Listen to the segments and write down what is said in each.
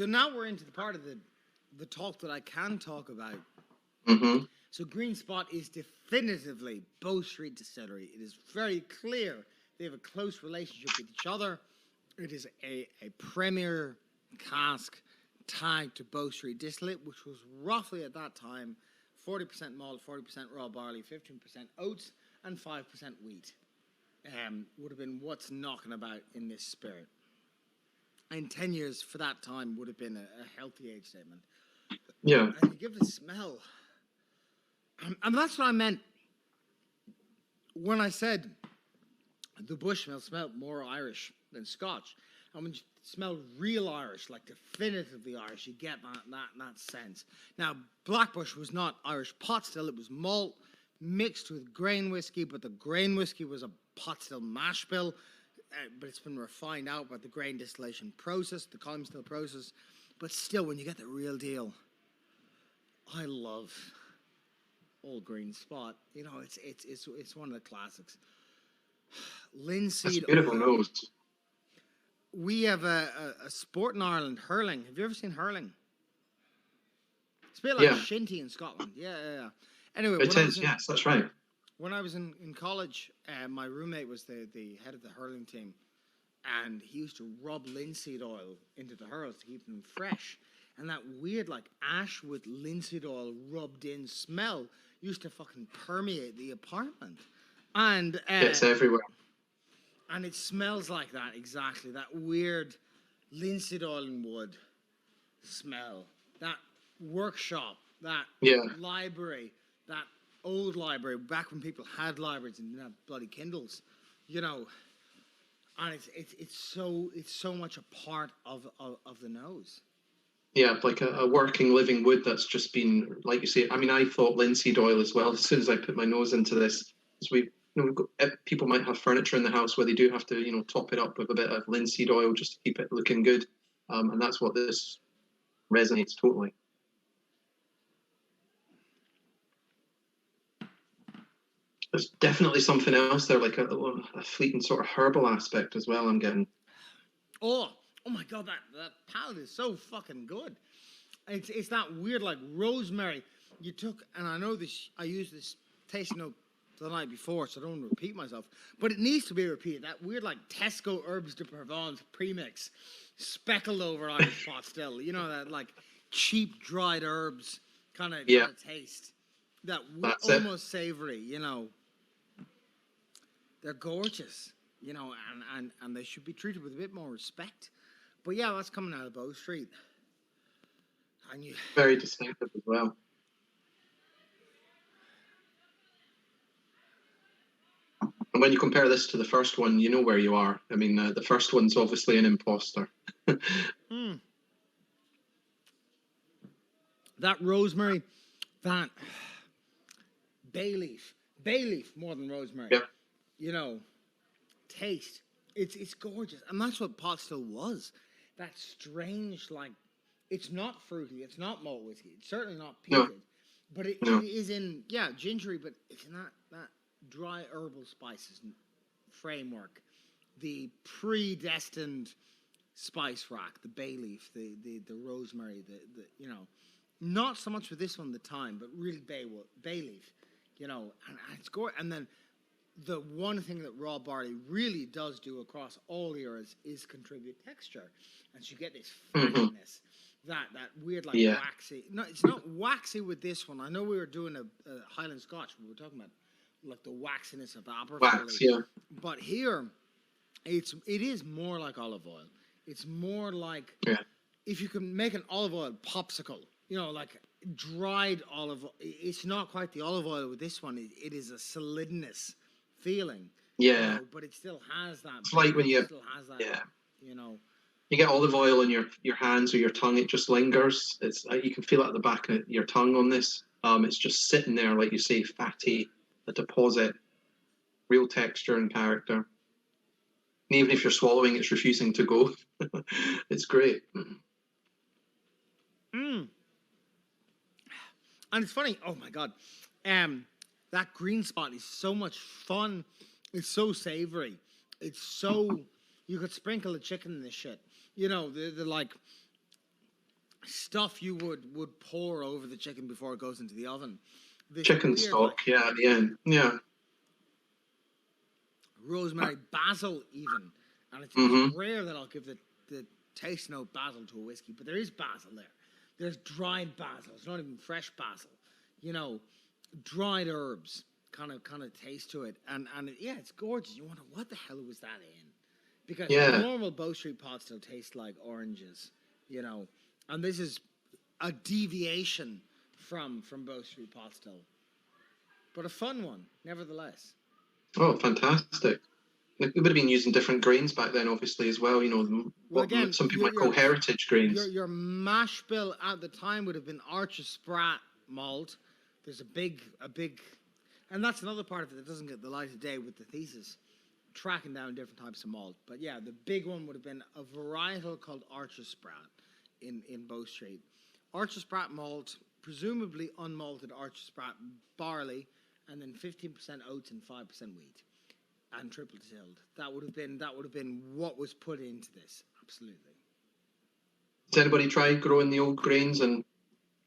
So now we're into the part of the talk that I can talk about. Mm-hmm. So Green Spot is definitively Bow Street Distillery. It is very clear they have a close relationship with each other. It is a premier cask tagged to Bow Street Distillate, which was roughly at that time 40% malt, 40% raw barley, 15% oats, and 5% wheat. Would have been what's knocking about in this spirit. And 10 years for that time would have been a healthy age statement. Yeah. And you give it a smell. And that's what I meant when I said the Bushmill smelled more Irish than Scotch. And when you smell real Irish, like definitively Irish, you get that sense. Now, Blackbush was not Irish pot still. It was malt mixed with grain whiskey, but the grain whiskey was a pot still mash bill. But it's been refined out by the grain distillation process, the column still process. But still, when you get the real deal, I love Old Green Spot. You know, it's one of the classics. Linseed. That's beautiful nose. We have a sport in Ireland, hurling. Have you ever seen hurling? It's a bit like shinty in Scotland. Yeah. Anyway, Yes, that's right. When I was in college, my roommate was the head of the hurling team, and he used to rub linseed oil into the hurls to keep them fresh. And that weird, like, ash with linseed oil rubbed in smell used to fucking permeate the apartment. And it's everywhere. And it smells like that, exactly. That weird linseed oil and wood smell. That workshop, that library, that old library, back when people had libraries and didn't have bloody Kindles, you know. And it's so much a part of the nose. Yeah, like a working, living wood that's just been, like you say. I mean, I thought linseed oil as well. As soon as I put my nose into this, because people might have furniture in the house where they do have to, top it up with a bit of linseed oil just to keep it looking good, and that's what this resonates totally. There's definitely something else there, like a fleeting sort of herbal aspect as well. I'm getting. Oh my God, that palate is so fucking good. It's that weird, like, rosemary. You took, and I know this, I used this tasting note the night before, so I don't want to repeat myself, but it needs to be repeated. That weird, like, Tesco Herbs de Provence premix, speckled over Irish pot still. You know, that, like, cheap dried herbs kind of taste. That almost savory, you know. They're gorgeous, you know, and they should be treated with a bit more respect. But yeah, that's coming out of Bow Street. And very distinctive as well. And when you compare this to the first one, you know where you are. I mean, the first one's obviously an imposter. That rosemary, that bay leaf more than rosemary. Yeah. You know, taste. It's gorgeous, and that's what pot still was. That strange, like, it's not fruity, it's not malt whiskey, it's certainly not peated, but it is in gingery, but it's in that dry herbal spices framework, the predestined spice rack, the bay leaf, the rosemary, the you know, not so much with this one the thyme, but really bay leaf, you know, and it's gorgeous. And then the one thing that raw barley really does do across all eras is contribute texture, and so you get this fattiness, that weird, like, waxy. No, it's not waxy with this one. I know we were doing a Highland Scotch. We were talking about, like, the waxiness of Aberfeldy. But here, it is more like olive oil. It's more like if you can make an olive oil popsicle, you know, like dried olive oil. It's not quite the olive oil with this one. It is a solidness feeling, you know, but it still has that. It's like when you you know, you get olive oil in your hands or your tongue, it just lingers. It's you can feel it at the back of your tongue on this. It's just sitting there, like you say, fatty, a deposit, real texture and character. And even if you're swallowing, it's refusing to go. It's great. And it's funny. Oh my God. That Green Spot is so much fun. It's so savory. It's so, you could sprinkle the chicken in this shit. You know, the like stuff you would pour over the chicken before it goes into the oven. This Chicken weird stock, yeah, at the end. Yeah. rosemary, basil, even, and it's Mm-hmm. rare that I'll give the taste note basil to a whiskey, but there is basil there. There's dried basil. It's not even fresh basil. You know, dried herbs kind of taste to it, and yeah, it's gorgeous. You wonder what the hell was that in, because Yeah. normal Bow Street pot still tastes like oranges, you know, and this is a deviation from Bow Street pot still, but a fun one nevertheless. Oh, fantastic. They would have been using different grains back then, obviously, as well. You know, Well, what again, some people might call heritage grains. your mash bill at the time would have been Archer Sprat malt. There's a big, and that's another part of it that doesn't get the light of day with the thesis, tracking down different types of malt. But yeah, the big one would have been a varietal called Archer Sprat in Bow Street. Archer Sprat malt, presumably unmalted Archer Sprat barley, and then 15% oats and 5% wheat, and triple distilled. That would have been what was put into this. Absolutely. Has anybody tried growing the old grains and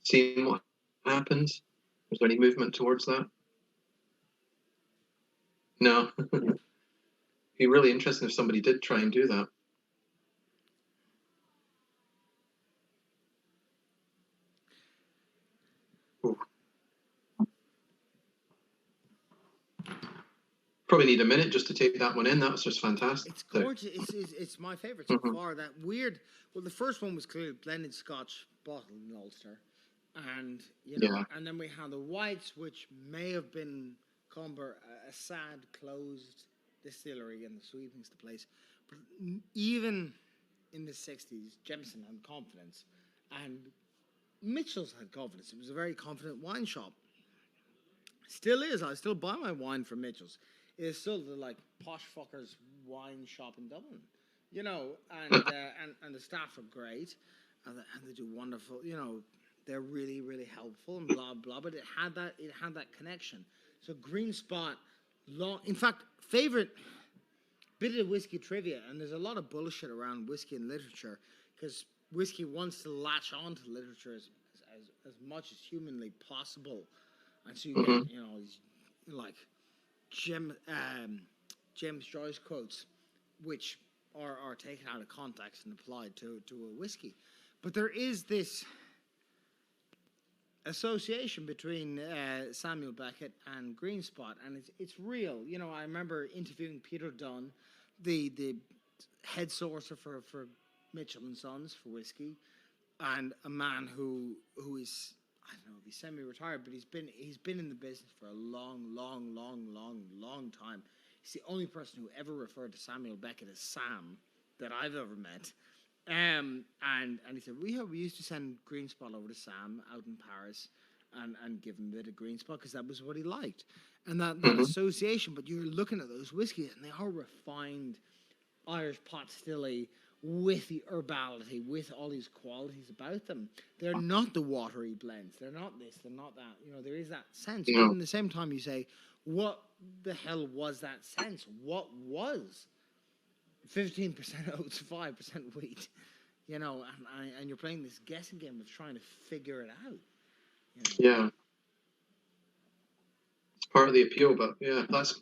seeing what happens? Was there any movement towards that? No. It'd be really interesting if somebody did try and do that. Ooh. Probably need a minute just to take that one in. That was just fantastic. It's gorgeous. It's my favorite so far. That weird. Well, the first one was clearly blended Scotch bottled in Ulster, and and then we had the whites, which may have been Comber, a sad closed distillery, and the sweetening's the place. But even in the '60s, Jameson had confidence, and Mitchell's had confidence. It was a very confident wine shop. Still is. I still buy my wine from Mitchell's. It is still the like posh fuckers wine shop in Dublin, and the staff are great, and they do wonderful. They're really really helpful and blah blah. But it had that connection. So Green Spot, long. In fact, favorite bit of whiskey trivia, and there's a lot of bullshit around whiskey and literature because whiskey wants to latch on to literature as much as humanly possible. And so you get, these, like James Joyce quotes, which are taken out of context and applied to a whiskey. But there is this association between Samuel Beckett and Green Spot, and it's real. I remember interviewing Peter Dunn, the head sourcer for Mitchell and Sons for whiskey, and a man who is, I don't know if he's semi-retired, but he's been in the business for a long time. He's the only person who ever referred to Samuel Beckett as Sam that I've ever met. And he said we used to send Green Spot over to Sam out in Paris, and give him a bit of Green Spot because that was what he liked, and that association. But you're looking at those whiskeys, and they are refined Irish pot stilly, with the herbality, with all these qualities about them. They're not the watery blends. They're not this, they're not that. There is that sense. But in the same time, you say, what the hell was that sense? What was 15% oats, 5% wheat? And you're playing this guessing game of trying to figure it out. Yeah. It's part of the appeal, but yeah, that's